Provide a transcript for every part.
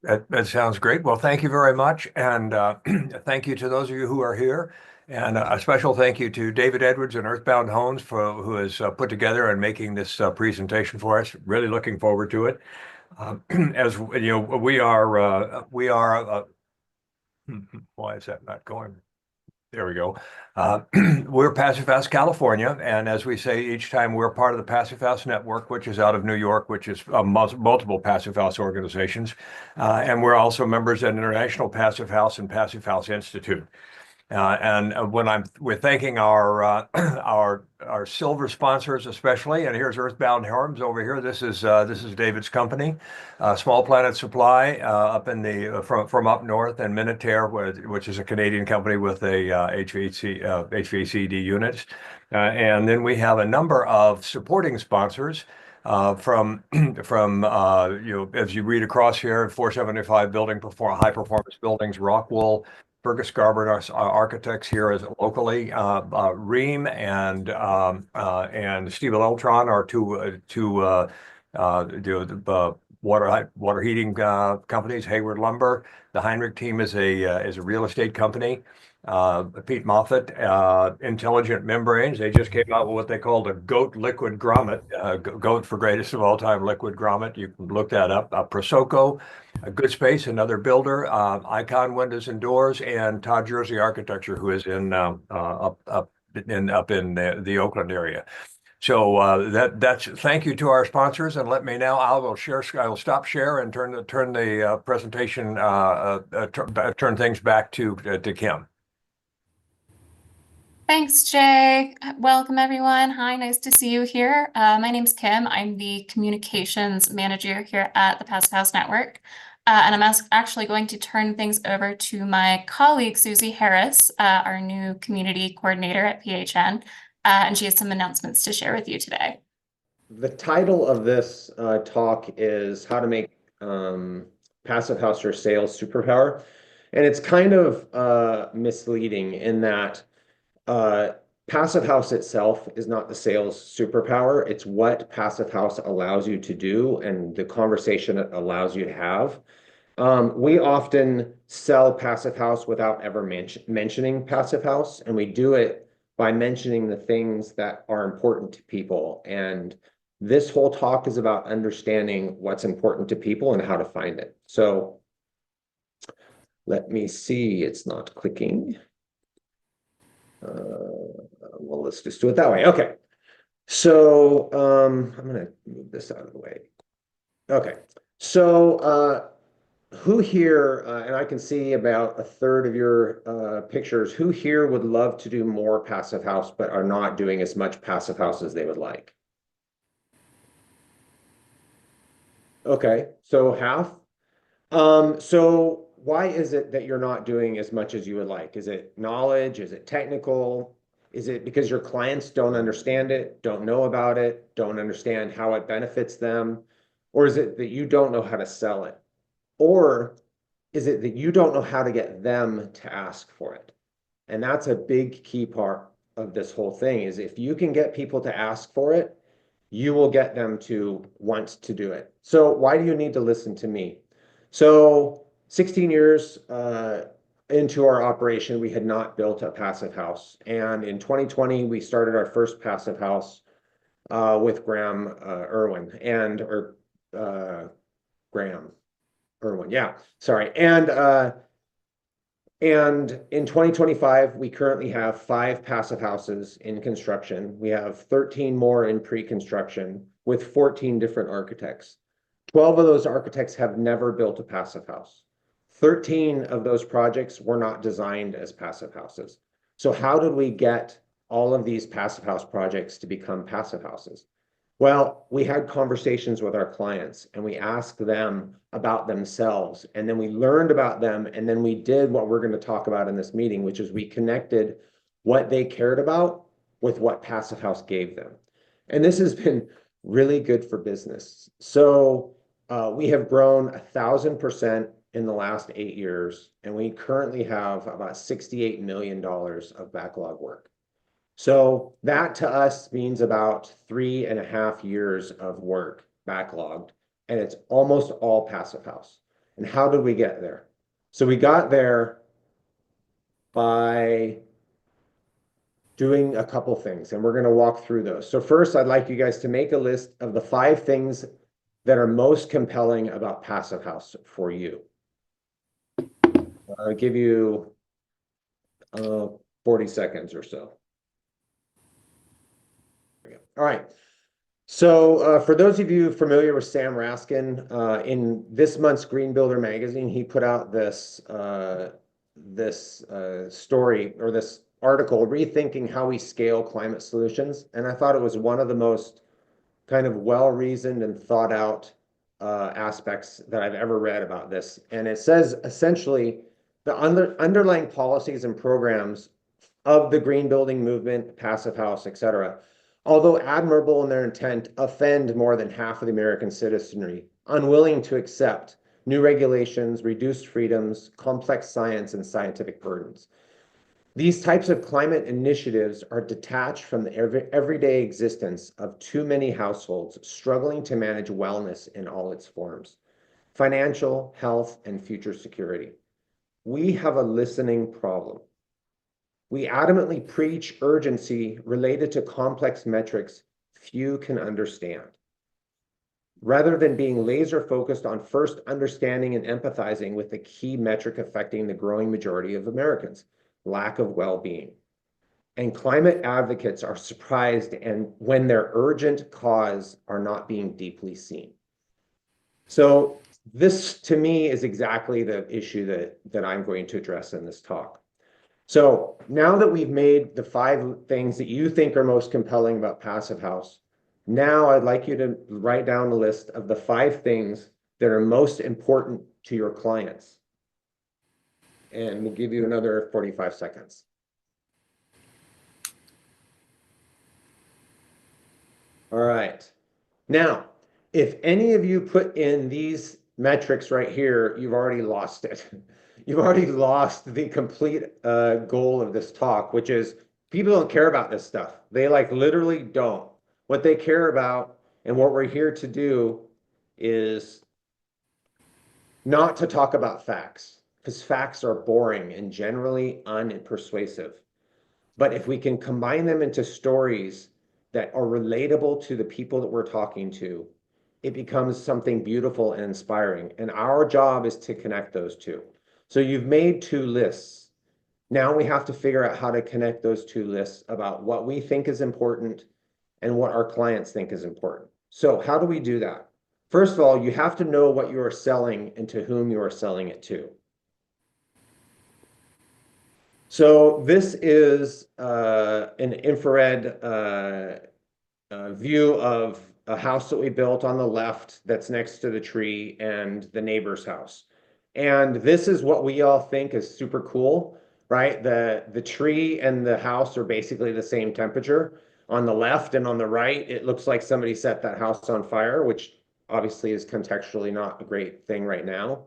That sounds great. Well, thank you very much. And thank you to those of you who are here. And a special thank you to David Edwards and Earthbound Homes for who has put together and making this presentation for us. Really looking forward to it. As you know, we are. Why is that not going? There we go. Uh, we're Passive House, California, and as we say each time, we're part of the Passive House Network, which is out of New York, which is multiple Passive House organizations, and we're also members at International Passive House and Passive House Institute. And when we're thanking our our silver sponsors especially, and here's Earthbound Homes over here. This is David's company, Small Planet Supply up in the from up north, and Minutair, which is a Canadian company with a HVACD units, and then we have a number of supporting sponsors. From as you read across here, 475 high performance buildings, Rockwool, Fergus Garber, our architects here as locally, Ream and Steve Eltron are two water heating companies. Hayward Lumber, the Heinrich team is a real estate company. Pete Moffat, Intelligent Membranes. They just came out with what they called a GOAT liquid grommet, GOAT for greatest of all time liquid grommet. You can look that up. Prosecco, a Good Space, another builder, Icon Windows and Doors, and Todd Jersey Architecture, who is in up in the Oakland area. So that's thank you to our sponsors, and let me now I will stop share and turn the presentation turn things back to Kim. Thanks, Jay. Welcome, everyone. Hi, nice to see you here. My name's Kim. I'm the communications manager here at the Passive House Network. And I'm actually going to turn things over to my colleague, Susie Harris, our new community coordinator at PHN. And she has some announcements to share with you today. The title of this talk is How to Make Passive House Your Sales Superpower. And it's kind of misleading in that Passive House itself is not the sales superpower. It's what Passive House allows you to do and the conversation it allows you to have. We often sell Passive House without ever mentioning Passive House, and we do it by mentioning the things that are important to people. And this whole talk is about understanding what's important to people and how to find it. So let me see, it's not clicking. Well, let's just do it that way. Okay. So I'm going to move this out of the way. Okay. So who here, and I can see about a third of your pictures, who here would love to do more Passive House, but are not doing as much Passive House as they would like? Okay, so half. So why is it that you're not doing as much as you would like? Is it knowledge? Is it technical? Is it because your clients don't understand it, don't know about it, don't understand how it benefits them? Or is it that you don't know how to sell it? Or is it that you don't know how to get them to ask for it? And that's a big key part of this whole thing is if you can get people to ask for it, you will get them to want to do it. So why do you need to listen to me? So 16 years into our operation, we had not built a Passive House. And in 2020, we started our first Passive House with Graham Irwin or Graham Irwin. Yeah, sorry. And in 2025, we currently have 5 Passive Houses in construction. We have 13 more in pre-construction with 14 different architects. 12 of those architects have never built a Passive House. 13 of those projects were not designed as Passive Houses. So how did we get all of these Passive House projects to become Passive Houses? Well, we had conversations with our clients and we asked them about themselves, and then we learned about them, and then we did what we're going to talk about in this meeting, which is we connected what they cared about with what Passive House gave them. And this has been really good for business. So we have grown 1,000% in the last 8 years, and we currently have about $68 million of backlog work. So that to us means about 3.5 years of work backlogged, and it's almost all Passive House. And how did we get there? So we got there by doing a couple things, and we're going to walk through those. So first, I'd like you guys to make a list of the 5 things that are most compelling about Passive House for you. I'll give you 40 seconds or so. All right. So for those of you familiar with Sam Raskin, in this month's Green Builder magazine, he put out this story, or this article, rethinking how we scale climate solutions. And I thought it was one of the most kind of well-reasoned and thought out aspects that I've ever read about this. And it says essentially the underlying policies and programs of the green building movement, Passive House, et cetera, although admirable in their intent, offend more than half of the American citizenry, unwilling to accept new regulations, reduced freedoms, complex science, and scientific burdens. These types of climate initiatives are detached from the everyday existence of too many households struggling to manage wellness in all its forms, financial, health, and future security. We have a listening problem. We adamantly preach urgency related to complex metrics few can understand, rather than being laser focused on first understanding and empathizing with the key metric affecting the growing majority of Americans, lack of well-being. And climate advocates are surprised and when their urgent cause are not being deeply seen. So this, to me, is exactly the issue that I'm going to address in this talk. So now that we've made the 5 things that you think are most compelling about Passive House, now I'd like you to write down a list of the 5 things that are most important to your clients. And we'll give you another 45 seconds. All right. Now, if any of you put in these metrics right here, you've already lost it. You've already lost the complete goal of this talk, which is people don't care about this stuff. They literally don't. What they care about and what we're here to do is not to talk about facts, because facts are boring and generally unpersuasive. But if we can combine them into stories that are relatable to the people that we're talking to, it becomes something beautiful and inspiring. And our job is to connect those two. So you've made 2 lists. Now we have to figure out how to connect those 2 lists about what we think is important and what our clients think is important. So how do we do that? First of all, you have to know what you are selling and to whom you are selling it to. So this is an infrared view of a house that we built on the left that's next to the tree and the neighbor's house. And this is what we all think is super cool, right? The tree and the house are basically the same temperature. On the left and on the right, it looks like somebody set that house on fire, which obviously is contextually not a great thing right now.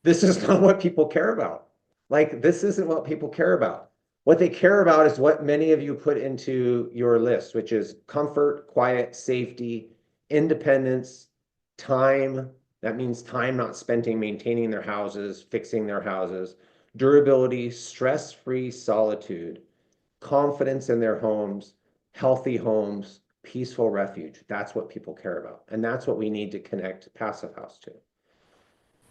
This is not what people care about. This isn't what people care about. What they care about is what many of you put into your list, which is comfort, quiet, safety, independence, time. That means time not spent maintaining their houses, fixing their houses, durability, stress-free solitude, confidence in their homes, healthy homes, peaceful refuge. That's what people care about. And that's what we need to connect Passive House to.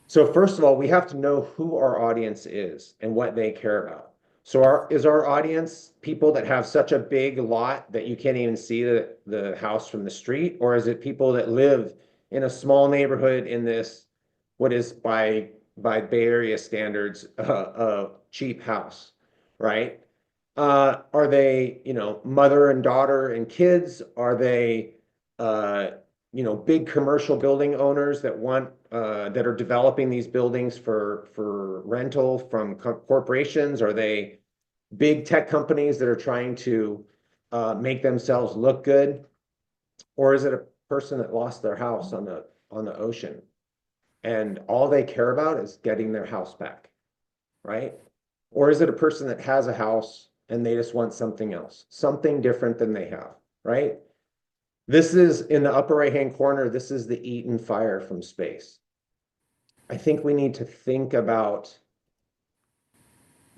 So first of all, we have to know who our audience is and what they care about. So is our audience people that have such a big lot that you can't even see the house from the street? Or is it people that live in a small neighborhood in this, what is by Bay Area standards, a cheap house, right? Are they, mother and daughter and kids? Are they, big commercial building owners that want that are developing these buildings for rental from corporations? Are they big tech companies that are trying to make themselves look good? Or is it a person that lost their house on the ocean and all they care about is getting their house back, right? Or is it a person that has a house and they just want something else, something different than they have, right? This is in the upper right-hand corner. This is the Eaton fire from space. I think we need to think about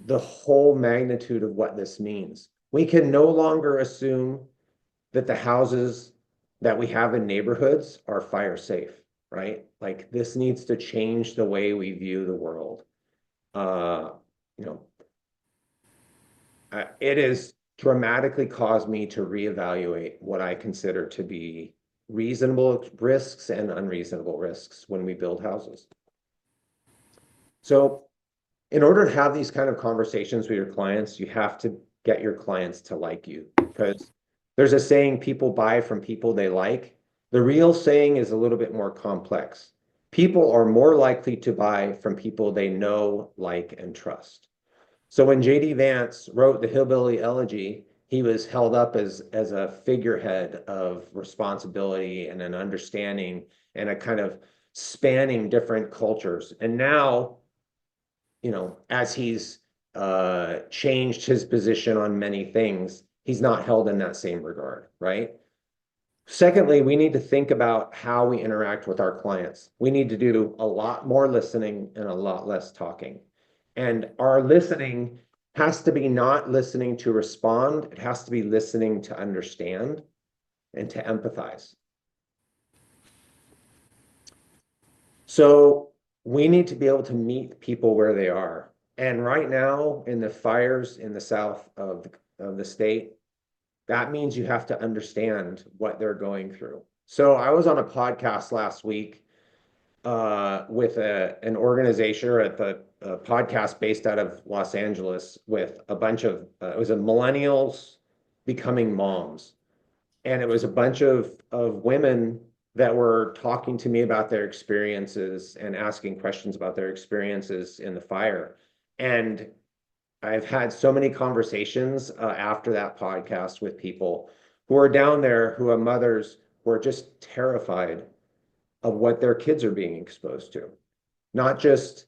the whole magnitude of what this means. We can no longer assume that the houses that we have in neighborhoods are fire safe, right? Like this needs to change the way we view the world. Uh, you know, it has dramatically caused me to reevaluate what I consider to be reasonable risks and unreasonable risks when we build houses. So in order to have these kind of conversations with your clients, you have to get your clients to like you, because there's a saying, people buy from people they like. The real saying is a little bit more complex. People are more likely to buy from people they know, like, and trust. So when J.D. Vance wrote the Hillbilly Elegy, he was held up as a figurehead of responsibility and an understanding and a kind of spanning different cultures. And now, you know, as he's changed his position on many things, he's not held in that same regard, right? Secondly, we need to think about how we interact with our clients. We need to do a lot more listening and a lot less talking. And our listening has to be not listening to respond, it has to be listening to understand and to empathize. So we need to be able to meet people where they are. And right now, in the fires in the south of the state, that means you have to understand what they're going through. So I was on a podcast last week with an organization at the podcast based out of Los Angeles with a bunch of, it was a millennials becoming moms. And it was a bunch of women that were talking to me about their experiences and asking questions about their experiences in the fire. And I've had so many conversations after that podcast with people who are down there, who are mothers, who are just terrified of what their kids are being exposed to. Not just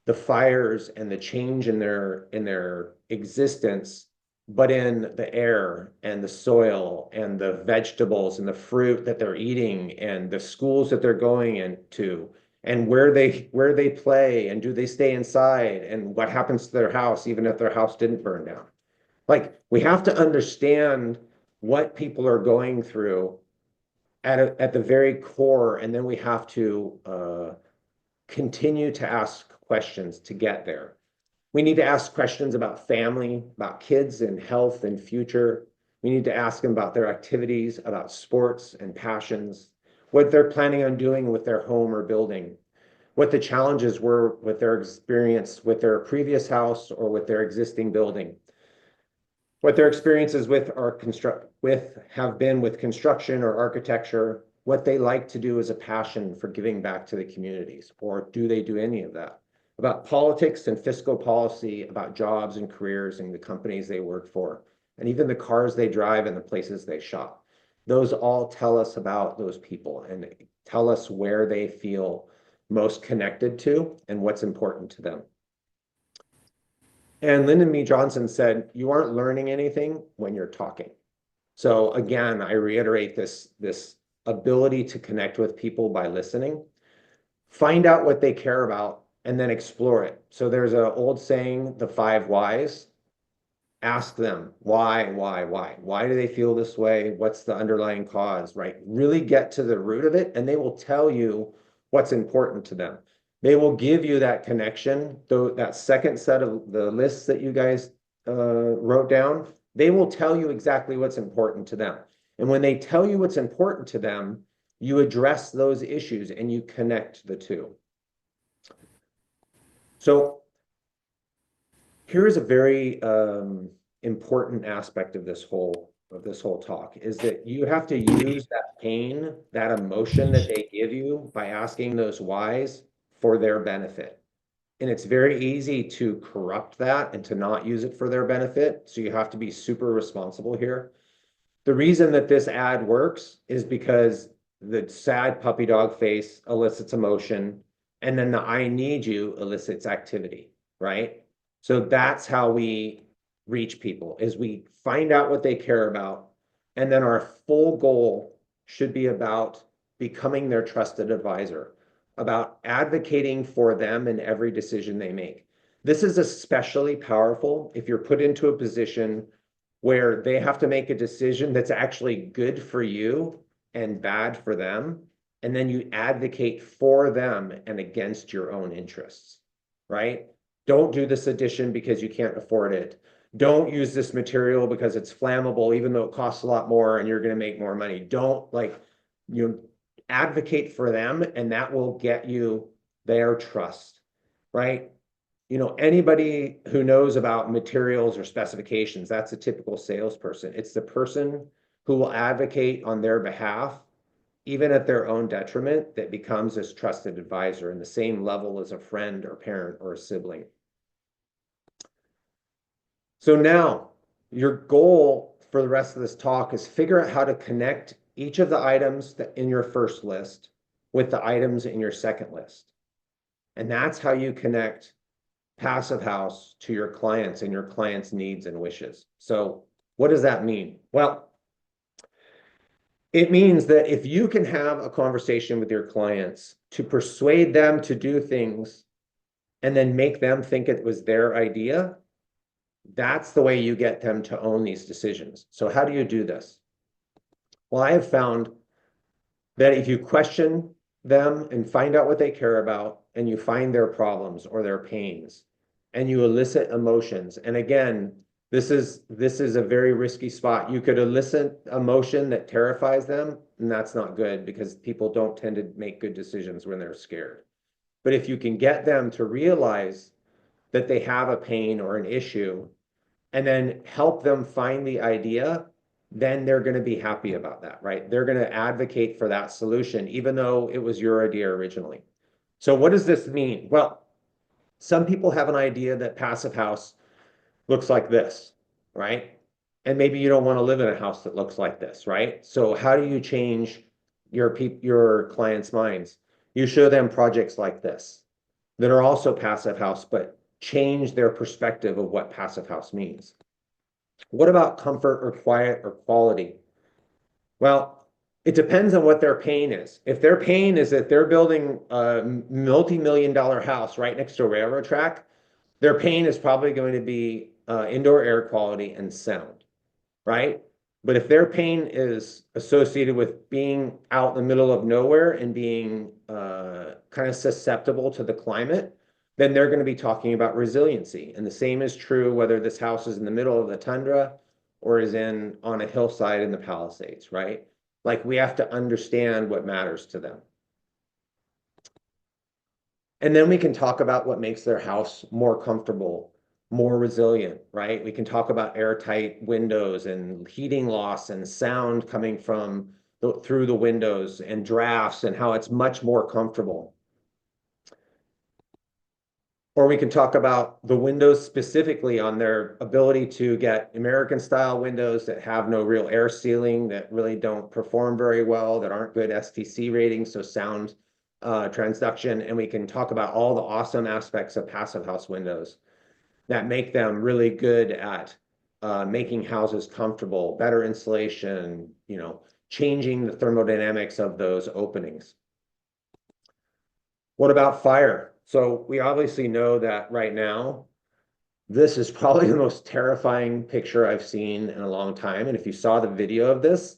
the fires and the change in their existence, but in the air and the soil and the vegetables and the fruit that they're eating and the schools that they're going into and where they play and do they stay inside and what happens to their house even if their house didn't burn down. Like we have to understand what people are going through at the very core, and then we have to continue to ask questions to get there. We need to ask questions about family, about kids and health and future. We need to ask them about their activities, about sports and passions, what they're planning on doing with their home or building, what the challenges were with their experience with their previous house or with their existing building, what their experiences have been with construction or architecture, what they like to do as a passion for giving back to the communities, or do they do any of that? About politics and fiscal policy, about jobs and careers and the companies they work for, and even the cars they drive and the places they shop. Those all tell us about those people and tell us where they feel most connected to and what's important to them. And Lyndon B. Johnson said, you aren't learning anything when you're talking. So again, I reiterate this ability to connect with people by listening, find out what they care about, and then explore it. So there's an old saying, the 5 whys. Ask them why? Why do they feel this way? What's the underlying cause, right? Really get to the root of it, and they will tell you what's important to them. They will give you that connection, though that second set of the lists that you guys wrote down, they will tell you exactly what's important to them. And when they tell you what's important to them, you address those issues and you connect the two. So here's a very important aspect of this whole talk, is that you have to use that pain, that emotion that they give you by asking those whys for their benefit. And it's very easy to corrupt that and to not use it for their benefit. So you have to be super responsible here. The reason that this ad works is because the sad puppy dog face elicits emotion, and then the I need you elicits activity, right? So that's how we reach people, is we find out what they care about, and then our full goal should be about becoming their trusted advisor. about advocating for them in every decision they make. This is especially powerful if you're put into a position where they have to make a decision that's actually good for you and bad for them, and then you advocate for them and against your own interests, right? Don't do this addition because you can't afford it. Don't use this material because it's flammable, even though it costs a lot more and you're going to make more money. Don't advocate for them, and that will get you their trust, right? Anybody who knows about materials or specifications, that's a typical salesperson. It's the person who will advocate on their behalf, even at their own detriment, that becomes this trusted advisor in the same level as a friend or parent or a sibling. So now your goal for the rest of this talk is figure out how to connect each of the items that in your first list with the items in your second list. And that's how you connect Passive House to your clients and your clients' needs and wishes. So what does that mean? Well, it means that if you can have a conversation with your clients to persuade them to do things and then make them think it was their idea, that's the way you get them to own these decisions. So how do you do this? Well, I have found that if you question them and find out what they care about, and you find their problems or their pains, and you elicit emotions, and again, this is a very risky spot. You could elicit emotion that terrifies them, and that's not good because people don't tend to make good decisions when they're scared. But if you can get them to realize that they have a pain or an issue, and then help them find the idea, then they're going to be happy about that, right? They're going to advocate for that solution, even though it was your idea originally. So what does this mean? Well, some people have an idea that Passive House looks like this, right? And maybe you don't want to live in a house that looks like this, right? So how do you change your clients' minds? You show them projects like this that are also Passive House, but change their perspective of what Passive House means. What about comfort or quiet or quality? Well, it depends on what their pain is. If their pain is that they're building a multi-million-dollar house right next to a railroad track, their pain is probably going to be indoor air quality and sound, right? But if their pain is associated with being out in the middle of nowhere and being kind of susceptible to the climate, then they're going to be talking about resiliency. And the same is true whether this house is in the middle of the tundra or is on a hillside in the Palisades, right? Like we have to understand what matters to them. And then we can talk about what makes their house more comfortable, more resilient, right? We can talk about airtight windows and heating loss and sound coming from through the windows and drafts and how it's much more comfortable. Or we can talk about the windows specifically on their ability to get American style windows that have no real air sealing, that really don't perform very well, that aren't good STC ratings, so sound transduction. And we can talk about all the awesome aspects of Passive House windows that make them really good at making houses comfortable, better insulation, changing the thermodynamics of those openings. What about fire? So we obviously know that right now, this is probably the most terrifying picture I've seen in a long time. And if you saw the video of this,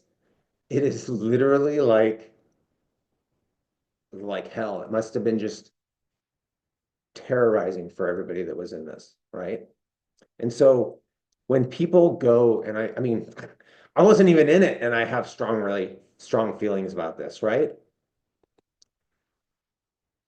it is literally like hell. It must have been just terrorizing for everybody that was in this, right? And so when people go, and I mean, I wasn't even in it, and I have really strong feelings about this, right?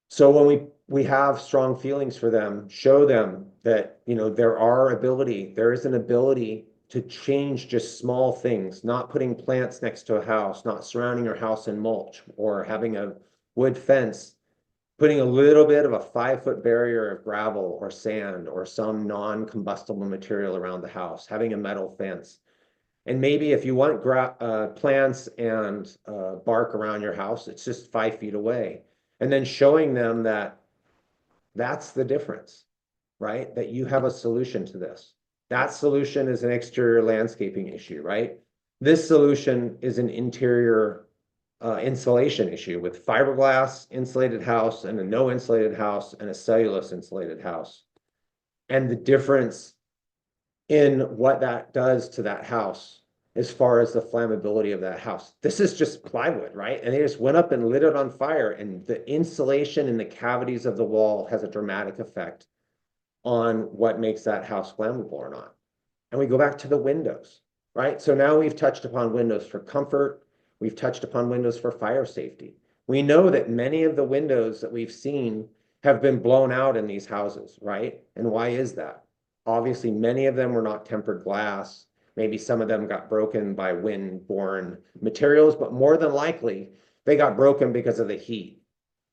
So when we have strong feelings for them, show them that, there is an ability to change just small things, not putting plants next to a house, not surrounding your house in mulch or having a wood fence, putting a little bit of a 5-foot barrier of gravel or sand or some non-combustible material around the house, having a metal fence. And maybe if you want plants and bark around your house, it's just 5 feet away. And then showing them that that's the difference, right? That you have a solution to this. That solution is an exterior landscaping issue, right? This solution is an interior insulation issue with fiberglass insulated house and a no insulated house and a cellulose insulated house. And the difference in what that does to that house as far as the flammability of that house. This is just plywood, right? And they just went up and lit it on fire, and the insulation in the cavities of the wall has a dramatic effect on what makes that house flammable or not. And we go back to the windows, right? So now we've touched upon windows for comfort. We've touched upon windows for fire safety. We know that many of the windows that we've seen have been blown out in these houses, right? And why is that? Obviously, many of them were not tempered glass. Maybe some of them got broken by wind-borne materials, but more than likely, they got broken because of the heat,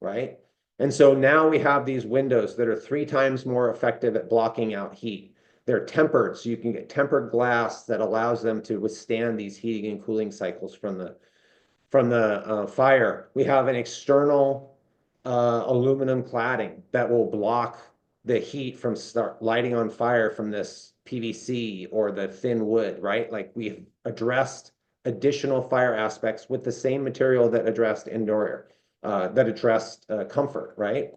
right? And so now we have these windows that are 3 times more effective at blocking out heat. They're tempered, so you can get tempered glass that allows them to withstand these heating and cooling cycles from the fire. We have an external aluminum cladding that will block the heat from lighting on fire from this PVC or the thin wood, right? Like we've addressed additional fire aspects with the same material that addressed indoor air, that addressed comfort, right?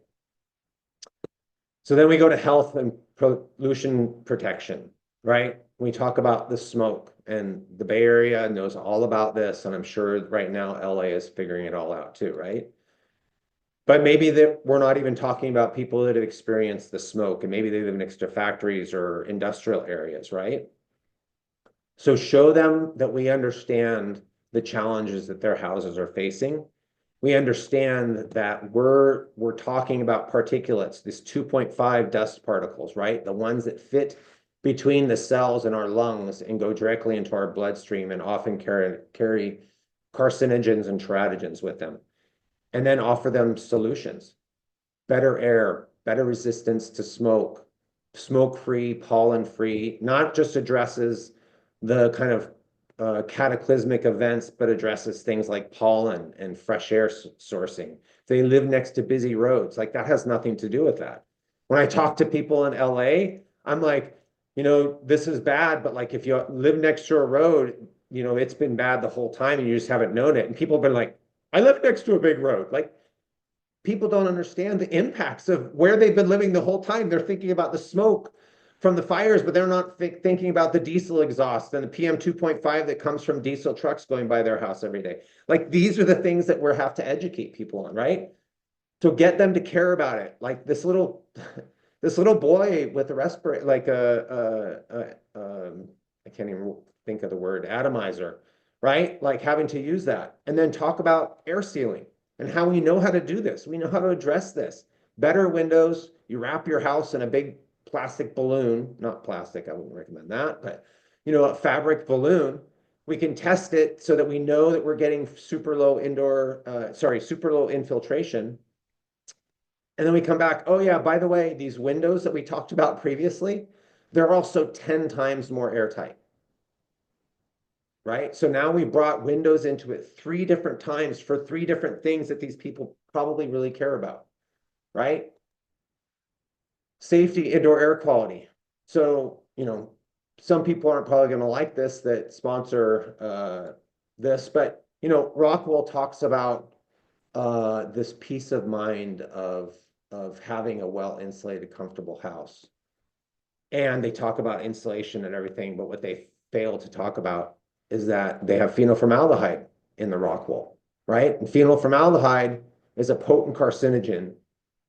So then we go to health and pollution protection, right? We talk about the smoke, and the Bay Area knows all about this, and I'm sure right now LA is figuring it all out too, right? But maybe that we're not even talking about people that have experienced the smoke, and maybe they live next to factories or industrial areas, right? So show them that we understand the challenges that their houses are facing. We understand that we're talking about particulates, this 2.5 dust particles, right? The ones that fit between the cells in our lungs and go directly into our bloodstream and often carry carcinogens and teratogens with them. And then offer them solutions, better air, better resistance to smoke, smoke-free, pollen-free, not just addresses the kind of cataclysmic events, but addresses things like pollen and fresh air sourcing. If they live next to busy roads, like that has nothing to do with that. When I talk to people in LA, I'm like, you know, this is bad, but like if you live next to a road, you know, it's been bad the whole time and you just haven't known it. And people have been like, I live next to a big road. Like, people don't understand the impacts of where they've been living the whole time. They're thinking about the smoke from the fires, but they're not thinking about the diesel exhaust and the PM 2.5 that comes from diesel trucks going by their house every day. Like, these are the things that we have to educate people on, right? To get them to care about it. Like this little boy with a respirator, like I can't even think of the word, atomizer, right? Like having to use that. And then talk about air sealing and how we know how to do this. We know how to address this. Better windows, you wrap your house in a big plastic balloon, not plastic, I wouldn't recommend that, but you know, a fabric balloon. We can test it so that we know that we're getting super low infiltration. And then we come back, oh yeah, by the way, these windows that we talked about previously, they're also 10 times more airtight. Right? So now we brought windows into it 3 different times for 3 different things that these people probably really care about, right? Safety, indoor air quality. So, you know, some people aren't probably going to like this that sponsor this, but, you know, Rockwell talks about this peace of mind of having a well-insulated, comfortable house. And they talk about insulation and everything, but what they fail to talk about is that they have phenylformaldehyde in the rock wool, right? And phenylformaldehyde is a potent carcinogen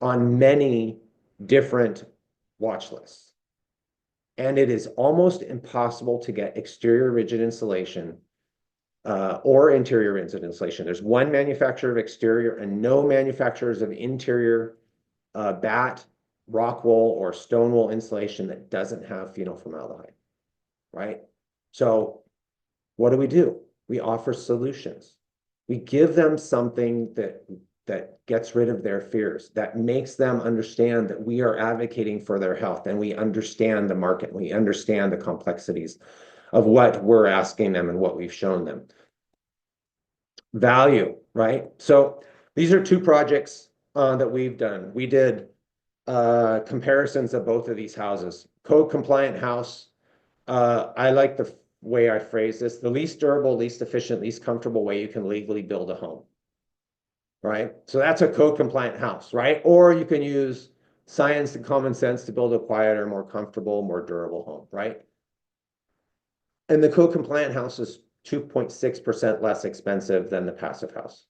on many different watch lists. And it is almost impossible to get exterior rigid insulation or interior rigid insulation. There's one manufacturer of exterior and no manufacturers of interior batt, rock wool, or stone wool insulation that doesn't have phenylformaldehyde, right? So what do? We offer solutions. We give them something that gets rid of their fears, that makes them understand that we are advocating for their health and we understand the market. We understand the complexities of what we're asking them and what we've shown them. Value, right? So these are 2 projects that we've done. We did comparisons of both of these houses. Code compliant house. I like the way I phrase this, the least durable, least efficient, least comfortable way you can legally build a home, right? So that's a code compliant house, right? Or you can use science and common sense to build a quieter, more comfortable, more durable home, right? And the code compliant house is 2.6% less expensive than the passive house,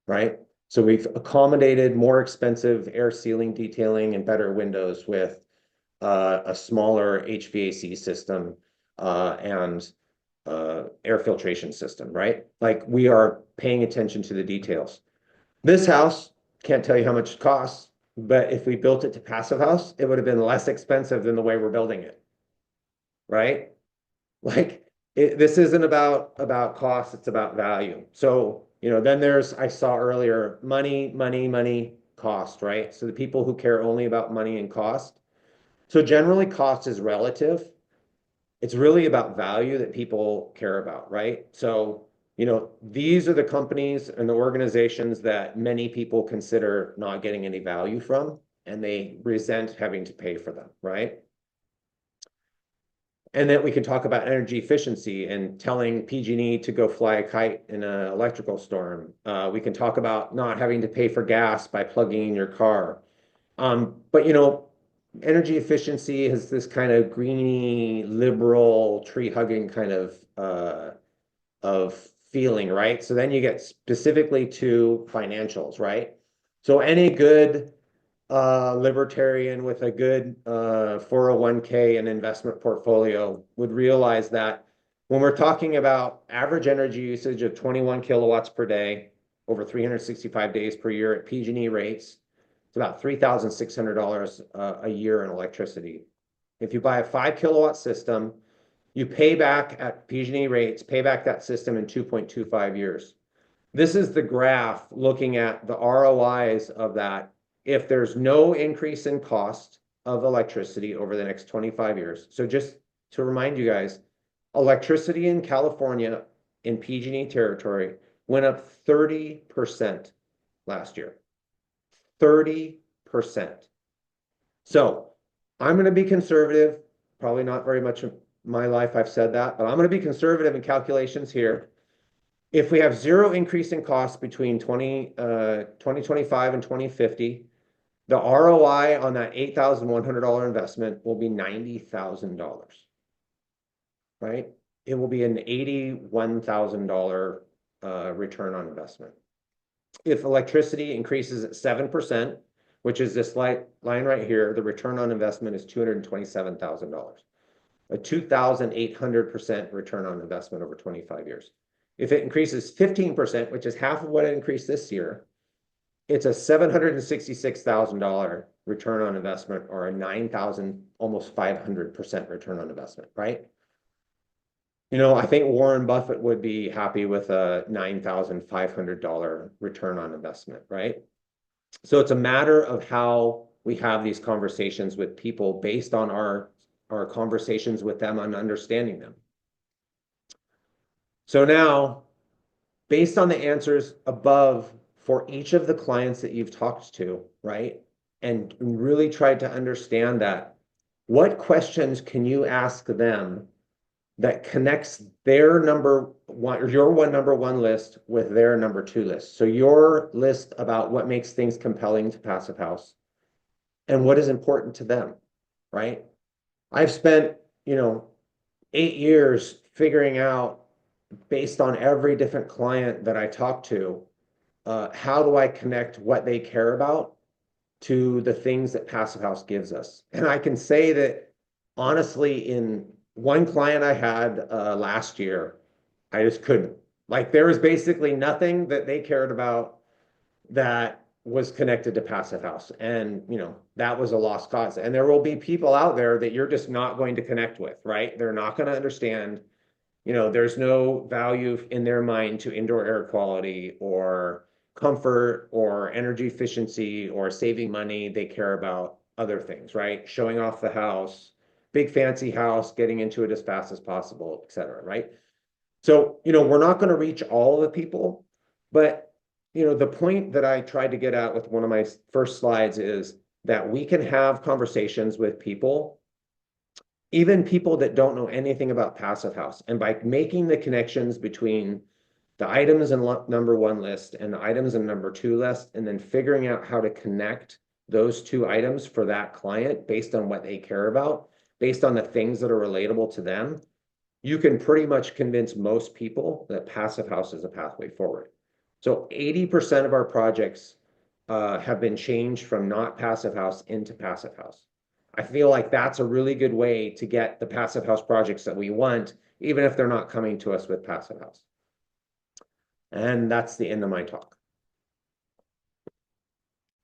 right? So we've accommodated more expensive air sealing detailing and better windows with a smaller HVAC system and air filtration system, right? Like we are paying attention to the details. This house, can't tell you how much it costs, but if we built it to passive house, it would have been less expensive than the way we're building it, right? Like this isn't about cost, it's about value. So, then there's, I saw earlier, money, cost, right? So the people who care only about money and cost. So generally cost is relative. It's really about value that people care about, right? So, these are the companies and the organizations that many people consider not getting any value from, and they resent having to pay for them, right? And then we can talk about energy efficiency and telling PG&E to go fly a kite in an electrical storm. We can talk about not having to pay for gas by plugging in your car. But energy efficiency has this kind of greeny, liberal, tree-hugging kind of feeling, right? So then you get specifically to financials, right? So any good libertarian with a good 401k and investment portfolio would realize that when we're talking about average energy usage of 21 kilowatts per day over 365 days per year at PG&E rates, it's about $3,600 a year in electricity. If you buy a 5 kilowatt system, you pay back at PG&E rates, pay back that system in 2.25 years. This is the graph looking at the ROIs of that if there's no increase in cost of electricity over the next 25 years. So just to remind you guys, electricity in California in PG&E territory went up 30% last year. 30%. So I'm going to be conservative, probably not very much of my life I've said that, but I'm going to be conservative in calculations here. If we have zero increase in costs between 2025 and 2050, the ROI on that $8,100 investment will be $90,000, right? It will be an $81,000 return on investment. If electricity increases at 7%, which is this line right here, the return on investment is $227,000, a 2,800% return on investment over 25 years. If it increases 15%, which is half of what it increased this year, it's a $766,000 return on investment, or a 9,000, almost 500% return on investment, right? I think Warren Buffett would be happy with a $9,500 return on investment, right? So it's a matter of how we have these conversations with people based on our conversations with them and understanding them. So now, based on the answers above for each of the clients that you've talked to, right? And really tried to understand that, what questions can you ask them that connects their number one, or your number one list with their number two list? So your list about what makes things compelling to Passive House and what is important to them, right? I've spent, 8 years figuring out, based on every different client that I talk to, how do I connect what they care about to the things that Passive House gives us? And I can say that, honestly, in one client I had last year, I just couldn't. Like, there was basically nothing that they cared about that was connected to Passive House. And, that was a lost cause. And there will be people out there that you're just not going to connect with, right? They're not going to understand. There's no value in their mind to indoor air quality or comfort or energy efficiency or saving money. They care about other things, right? Showing off the house, big fancy house, getting into it as fast as possible, et cetera, right? So, we're not going to reach all the people, but, the point that I tried to get at with one of my first slides is that we can have conversations with people, even people that don't know anything about Passive House. And by making the connections between the items in number one list and the items in number two list, and then figuring out how to connect those two items for that client based on what they care about, based on the things that are relatable to them, you can pretty much convince most people that passive house is a pathway forward. So 80% of our projects have been changed from not passive house into passive house. I feel like that's a really good way to get the passive house projects that we want, even if they're not coming to us with passive house. And that's the end of my talk.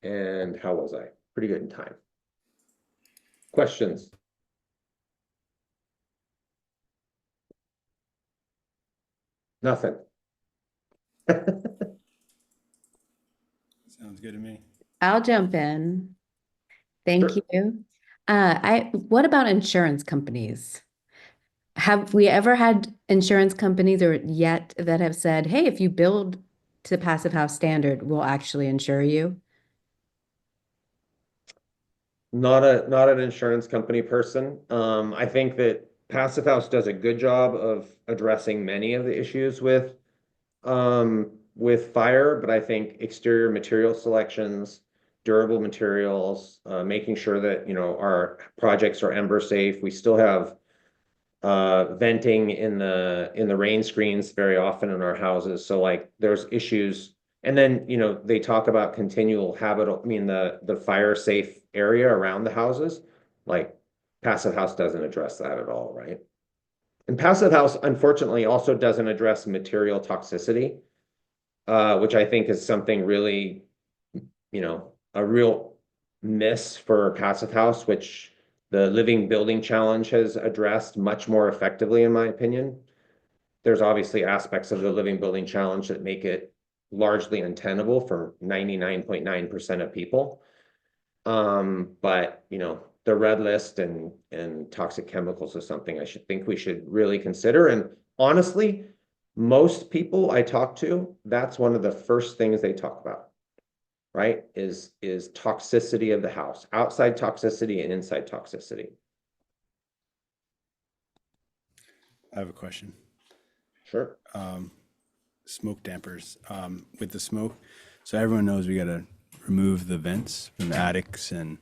And how was I? Pretty good in time. Questions? Nothing. Sounds good to me. I'll jump in. Thank Sure. you. What about insurance companies? Have we ever had insurance companies or yet that have said, hey, if you build to passive house standard, we'll actually insure you? Not an insurance company person. I think that Passive House does a good job of addressing many of the issues with fire, but I think exterior material selections, durable materials, making sure that, you know, our projects are ember safe. We still have venting in the rain screens very often in our houses. So like there's issues. And then, you know, they talk about continual the fire safe area around the houses. Like Passive House doesn't address that at all, right? And Passive House, unfortunately, also doesn't address material toxicity, which I think is something really, you know, a real miss for Passive House, which the Living Building Challenge has addressed much more effectively, in my opinion. There's obviously aspects of the Living Building Challenge that make it largely untenable for 99.9% of people. But you know, the red list and toxic chemicals is something we should really consider. And honestly, most people I talk to, that's one of the first things they talk about, right? Is toxicity of the house, outside toxicity and inside toxicity. I have a question. Sure. Smoke dampers. With the smoke, so everyone knows we got to remove the vents from the attics and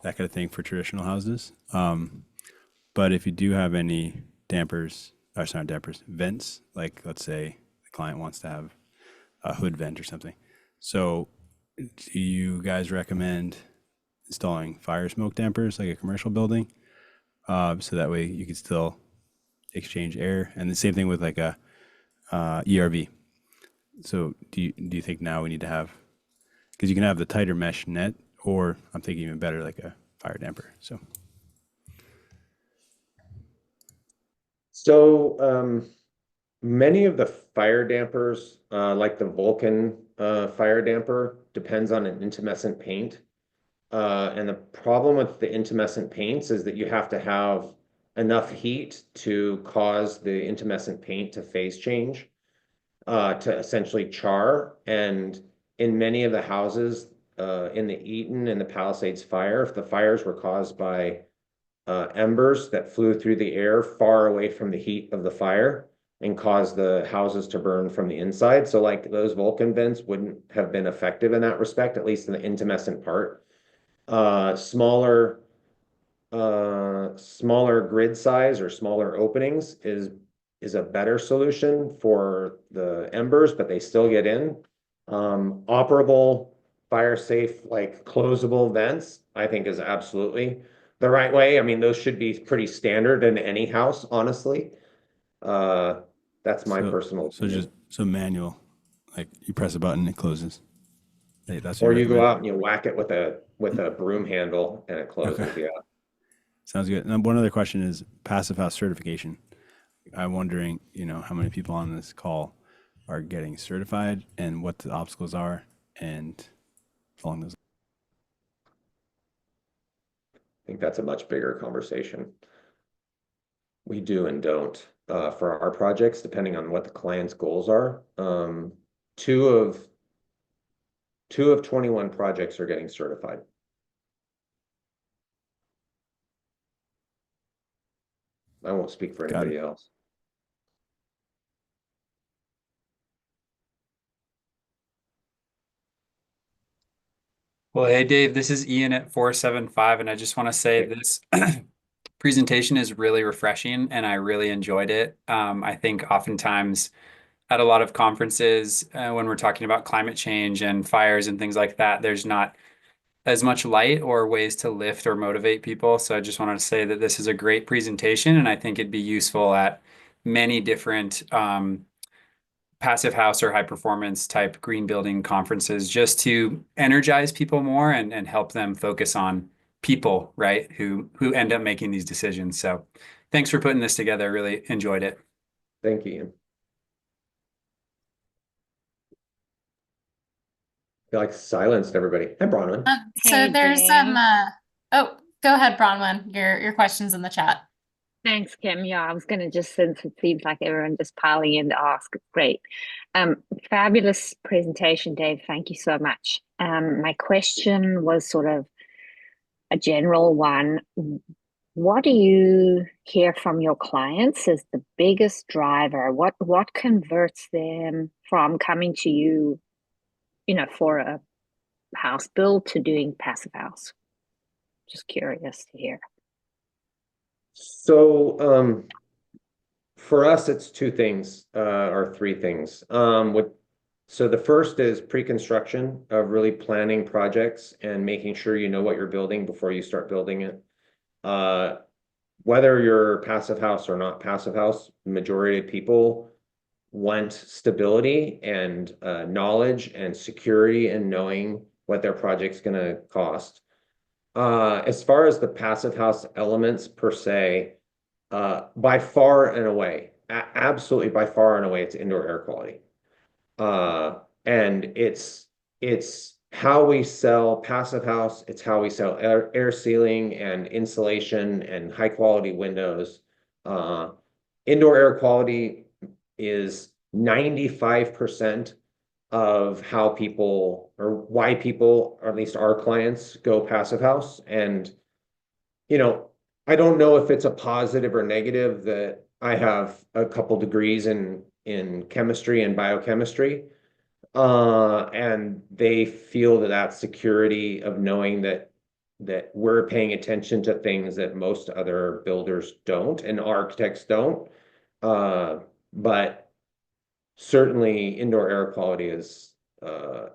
that kind of thing for traditional houses. But if you do have any dampers, or sorry, not dampers, vents, like let's say the client wants to have a hood vent or something. So do you guys recommend installing fire smoke dampers like a commercial building? So that way you can still exchange air, and the same thing with like a ERV. So do you think now we need to have, because you can have the tighter mesh net, or I'm thinking even better like a fire damper. So many of the fire dampers, like the Vulcan fire damper, depends on an intumescent paint. And the problem with the intumescent paints is that you have to have enough heat to cause the intumescent paint to phase change, to essentially char. And in many of the houses, in the Eaton and the Palisades fire, if the fires were caused by embers that flew through the air far away from the heat of the fire and caused the houses to burn from the inside. So like those Vulcan vents wouldn't have been effective in that respect, at least in the intumescent part. Smaller grid size or smaller openings is a better solution for the embers, but they still get in. Operable, fire safe, like closable vents, I think is absolutely the right way. I mean, those should be pretty standard in any house, honestly. That's my personal opinion. So manual, like you press a button, it closes. Hey, that's what Or you you go recommend? out and you whack it with a broom handle and it closes. Okay. Yeah. Sounds good. And one other question is passive house certification. I'm wondering, you know, how many people on this call are getting certified and what the obstacles are and along those. I think that's a much bigger conversation. We do and don't for our projects, depending on what the client's goals are. Two of 21 projects are getting certified. I won't speak for Got anybody it. else. Well, hey Dave, this is Ian at 475, and I just want to say this presentation is really refreshing and I really enjoyed it. I think oftentimes at a lot of conferences, when we're talking about climate change and fires and things like that, there's not as much light or ways to lift or motivate people. So I just wanted to say that this is a great presentation, and I think it'd be useful at many different passive house or high performance type green building conferences just to energize people more and help them focus on people, right? Who end up making these decisions. So thanks for putting this together. I really enjoyed it. Thank you, Ian. I feel like silenced everybody. Hi, Bronwyn. So Hey, there's Dave. oh, go ahead, Bronwyn. Your questions in the chat. Thanks, Kim. Yeah, I was going to just, since it seems like everyone just piling in to ask, great. Fabulous presentation, Dave. Thank you so much. My question was sort of a general one. What do you hear from your clients as the biggest driver? What converts them from coming to you, for a house build to doing passive house? Just curious to hear. So, for us, it's two things, or three things. So the first is pre-construction of really planning projects and making sure you know what you're building before you start building it. Whether you're passive house or not passive house, majority of people want stability and knowledge and security and knowing what their project's going to cost. As far as the passive house elements per se, by far and away, absolutely by far and away, it's indoor air quality. And it's how we sell passive house, it's how we sell air sealing and insulation and high quality windows. Indoor air quality is 95% of how people, or why people, or at least our clients, go passive house. And I don't know if it's a positive or negative that I have a couple degrees in chemistry and biochemistry, and they feel that security of knowing that we're paying attention to things that most other builders don't and architects don't. But certainly indoor air quality is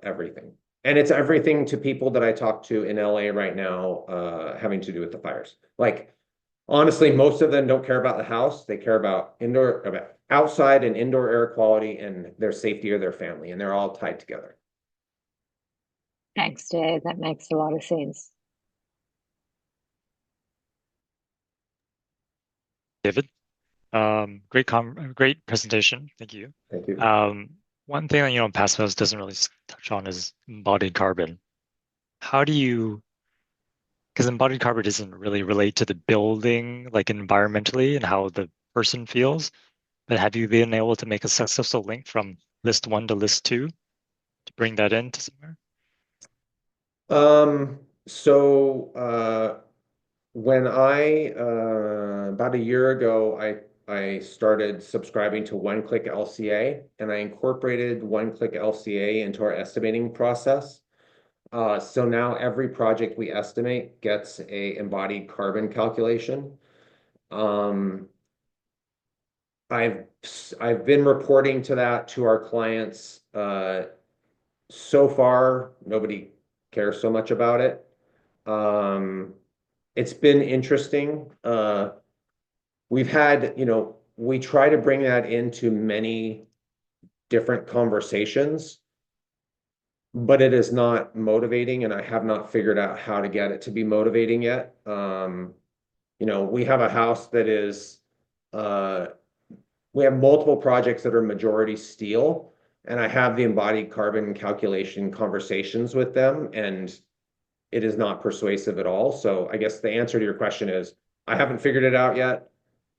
everything. And it's everything to people that I talk to in LA right now, having to do with the fires. Like, honestly, most of them don't care about the house. They care about outside and indoor air quality and their safety or their family, and they're all tied together. Thanks, Dave. That makes a lot of sense. David, great presentation. Thank you. Thank you. One thing that passive house doesn't really touch on is embodied carbon. How do you, because embodied carbon doesn't really relate to the building, like environmentally and how the person feels, but have you been able to make a successful link from list 1 to list 2 to bring that into somewhere? So when I about a year ago, I started subscribing to One-Click LCA, and I incorporated One-Click LCA into our estimating process. So now every project we estimate gets a embodied carbon calculation. I've been reporting to that to our clients. So far, nobody cares so much about it. It's been interesting. We've had, we try to bring that into many different conversations, but it is not motivating, and I have not figured out how to get it to be motivating yet. We have a house that is, we have multiple projects that are majority steel, and I have the embodied carbon calculation conversations with them, and it is not persuasive at all. So I guess the answer to your question is I haven't figured it out yet.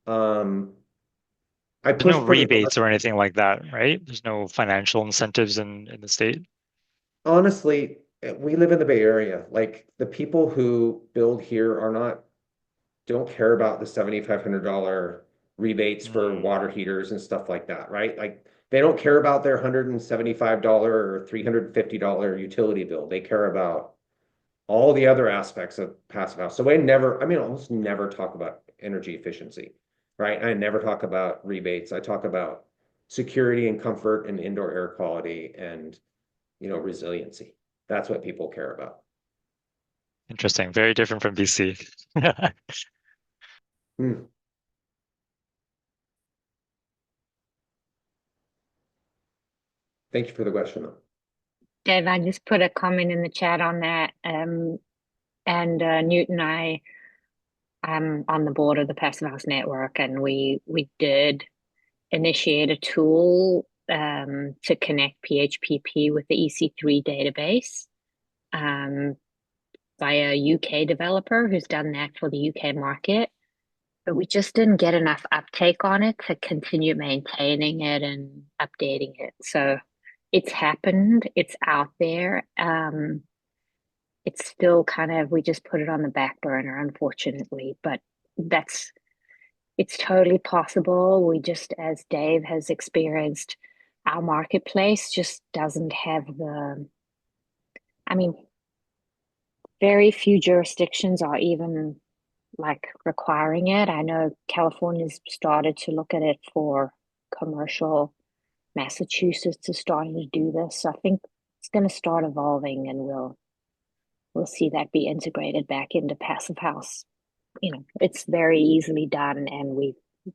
There's no rebates or anything like that, right? There's no financial incentives in the state. Honestly, we live in the Bay Area. Like, the people who build here don't care about the $7,500 rebates for water heaters and stuff like that, right? Like, they don't care about their $175 or $350 utility bill. They care about all the other aspects of passive house. So I mean, almost never talk about energy efficiency, right? I never talk about rebates. I talk about security and comfort and indoor air quality and, resiliency. That's what people care about. Interesting. Very different from BC. Hmm. Thank you for the question, though. Dave, I just put a comment in the chat on that. And Newt and I, I'm on the board of the Passive House Network, and we did initiate a tool to connect PHPP with the EC3 database by a UK developer who's done that for the UK market. But we just didn't get enough uptake on it to continue maintaining it and updating it. So it's happened, it's out there. It's still kind of, we just put it on the back burner, unfortunately, but it's totally possible. We just, as Dave has experienced, our marketplace just doesn't have I mean, very few jurisdictions are even like requiring it. I know California's started to look at it for commercial. Massachusetts is starting to do this. So I think it's going to start evolving, and we'll see that be integrated back into Passive House. It's very easily done, and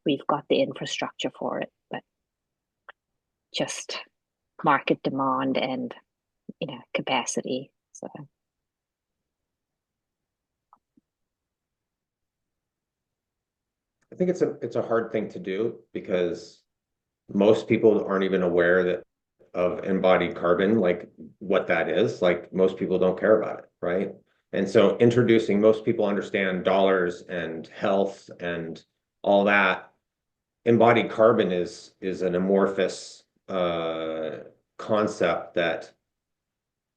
we've got the infrastructure for it, but just market demand and capacity. So I think it's a hard thing to do because most people aren't even aware of embodied carbon, like what that is. Like most people don't care about it, right? And so introducing, most people understand dollars and health and all that. Embodied carbon is an amorphous concept that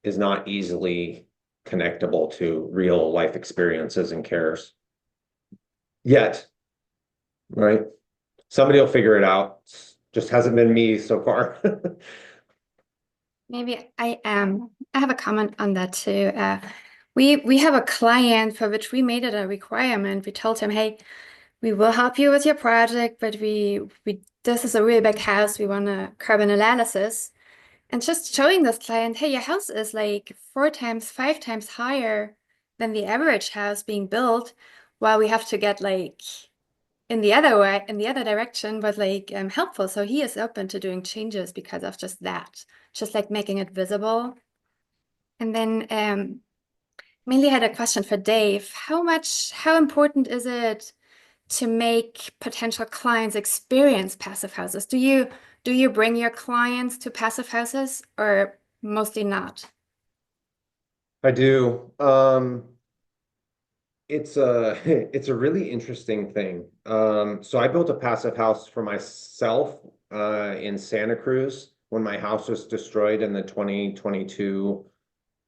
is not easily connectable to real life experiences and cares yet, right? Somebody will figure it out. Just hasn't been me so far. Maybe I have a comment on that too. We have a client for which we made it a requirement. We told him, hey, we will help you with your project, but we this is a really big house. We want a carbon analysis. And just showing this client, hey, your house is like 4 times, 5 times higher than the average house being built, while we have to get like in the other way, in the other direction, but like helpful. So he is open to doing changes because of just that, just like making it visible. And then mainly had a question for Dave. How important is it to make potential clients experience passive houses? Do you bring your clients to passive houses or mostly not? I do. It's a it's a really interesting thing. So I built a passive house for myself in Santa Cruz when my house was destroyed in the 2022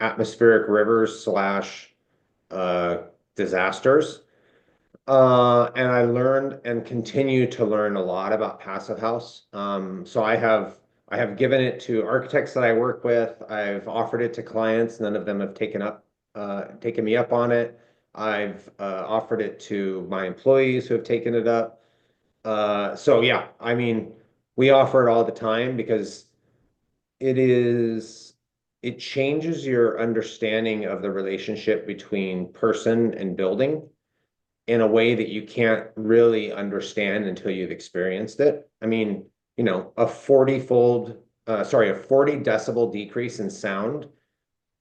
atmospheric rivers slash disasters. And I learned and continue to learn a lot about passive house. So I have given it to architects that I work with. I've offered it to clients. None of them have taken me up on it. I've offered it to my employees who have taken it up. So yeah, I mean, we offer it all the time because it changes your understanding of the relationship between person and building in a way that you can't really understand until you've experienced it. I mean, a 40 decibel decrease in sound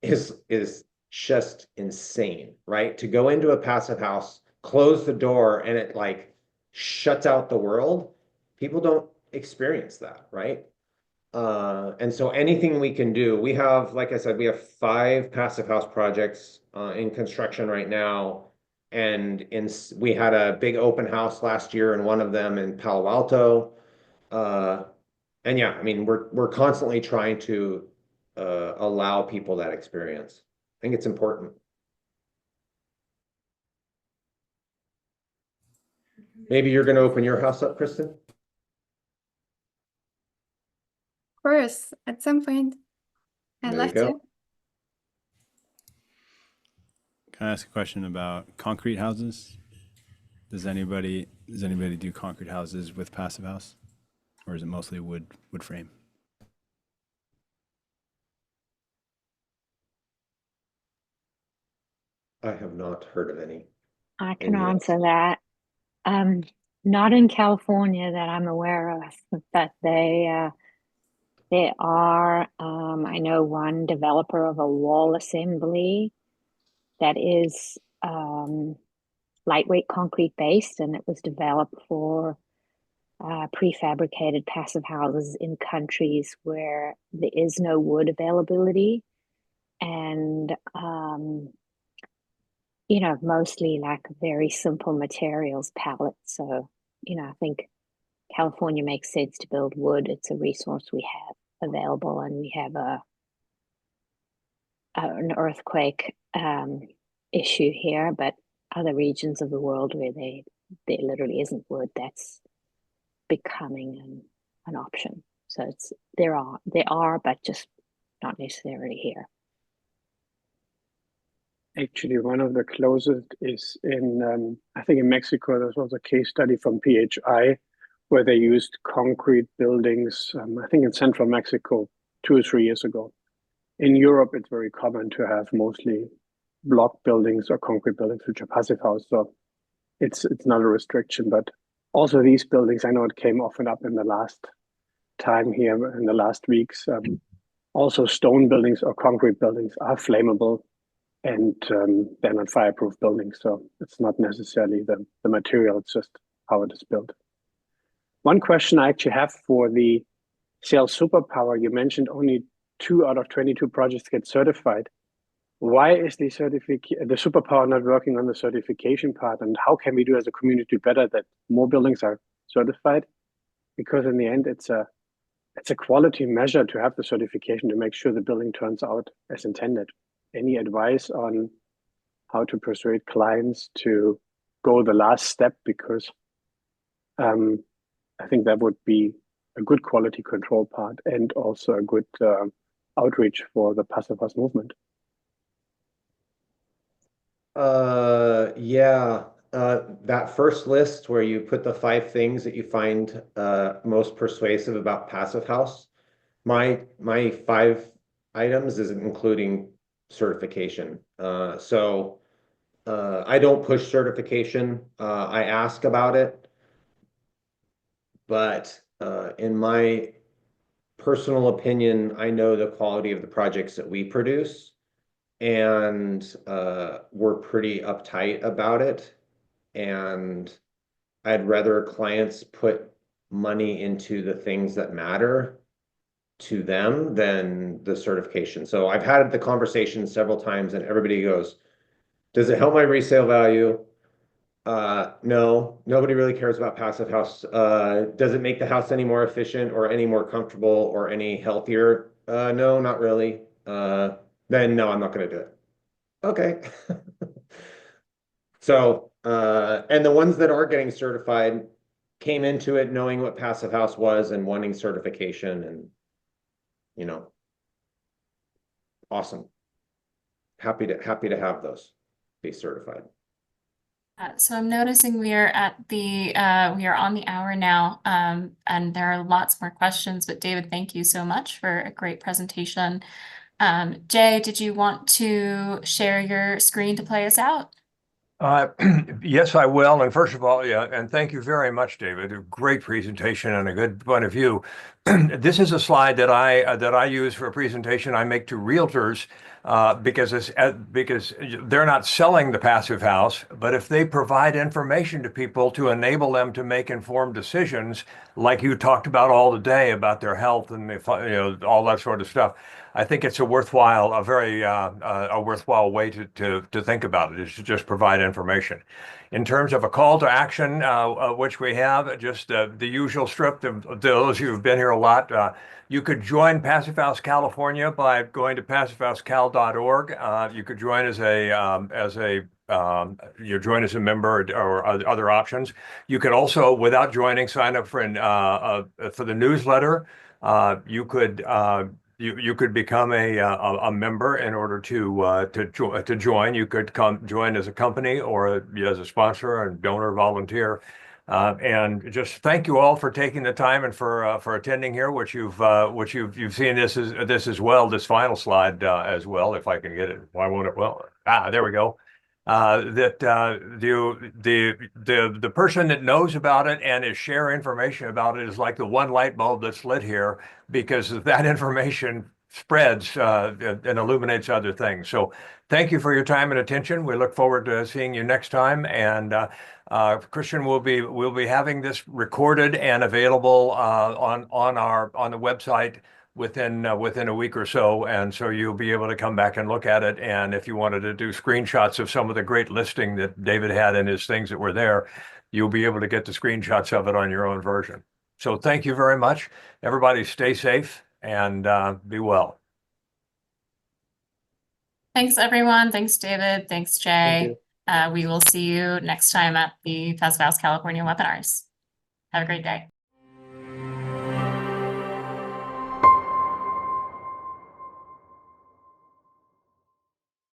is just insane, right? To go into a passive house, close the door, and it like shuts out the world. People don't experience that, right? And so anything we can do, like I said, we have 5 passive house projects in construction right now. And we had a big open house last year in one of them in Palo Alto. And yeah, I mean, we're constantly trying to allow people that experience. I think it's important. Maybe you're going to open your house up, Kristen? Of course, at some point. I'd There you love go. to. Can I ask a question about concrete houses? Does anybody do concrete houses with passive house, or is it mostly wood frame? I have not heard of any. I can And yes. answer that. Not in California that I'm aware of, but there are, I know one developer of a wall assembly that is lightweight concrete based, and it was developed for prefabricated passive houses in countries where there is no wood availability, and mostly like very simple materials, pallets. So, I think California makes sense to build wood. It's a resource we have available, and we have an earthquake issue here, but other regions of the world where there literally isn't wood, that's becoming an option. So there are, but just not necessarily here. Actually, one of the closest is in, I think in Mexico. There was a case study from PHI where they used concrete buildings, I think in central Mexico 2 or 3 years ago. In Europe, it's very common to have mostly block buildings or concrete buildings, which are passive house. So it's not a restriction, but also these buildings, I know it came often up in the last time here in the last weeks. Also stone buildings or concrete buildings are flammable, and they're not fireproof buildings. So it's not necessarily the material, it's just how it is built. One question I actually have for the sales Superpower, you mentioned only 2 out of 22 projects get certified. Why is the Superpower not working on the certification part, and how can we do as a community better that more buildings are certified? Because in the end, it's a quality measure to have the certification to make sure the building turns out as intended. Any advice on how to persuade clients to go the last step? Because I think that would be a good quality control part and also a good outreach for the passive house movement. Yeah. That first list where you put the 5 things that you find most persuasive about passive house, my 5 items is including certification. So I don't push certification. I ask about it, but in my personal opinion, I know the quality of the projects that we produce, and we're pretty uptight about it. And I'd rather clients put money into the things that matter to them than the certification. So I've had the conversation several times, and everybody goes, does it help my resale value? No, nobody really cares about passive house. Does it make the house any more efficient or any more comfortable or any healthier? No, not really. Then no, I'm not going to do it. Okay. So, and the ones that are getting certified came into it knowing what passive house was and wanting certification, and awesome. Happy to have those be certified. So I'm noticing we are on the hour now, and there are lots more questions, but David, thank you so much for a great presentation. Jay, did you want to share your screen to play us out? Yes, I will. And first of all, yeah, and thank you very much, David. A great presentation and a good point of view. This is a slide that I use for a presentation I make to realtors because they're not selling the passive house, but if they provide information to people to enable them to make informed decisions, like you talked about all today about their health and all that sort of stuff. I think it's a worthwhile way to think about it, is to just provide information. In terms of a call to action, which we have, just the usual script of those who've been here a lot. You could join Passive House California by going to passivehousecal.org. You could join as a member or other options. You could also, without joining, sign up for the newsletter. You could you could become a member in order to join. You could join as a company or as a sponsor and donor volunteer. And just thank you all for taking the time and for attending here, which you've seen this as well, this final slide as well, if I can get it. Why won't it? Well, there we go. The person that knows about it and is share information about it is like the one light bulb that's lit here, because that information spreads and illuminates other things. So thank you for your time and attention. We look forward to seeing you next time. And Christian, we'll be having this recorded and available on the website within a week or so, and so you'll be able to come back and look at it. And if you wanted to do screenshots of some of the great listing that David had in his things that were there, you'll be able to get the screenshots of it on your own version. So thank you very much. Everybody stay safe and be well. Thanks, everyone. Thanks, David. Thanks, Thank Jay. We will see you next time at the Passive House California webinars. Have a great day.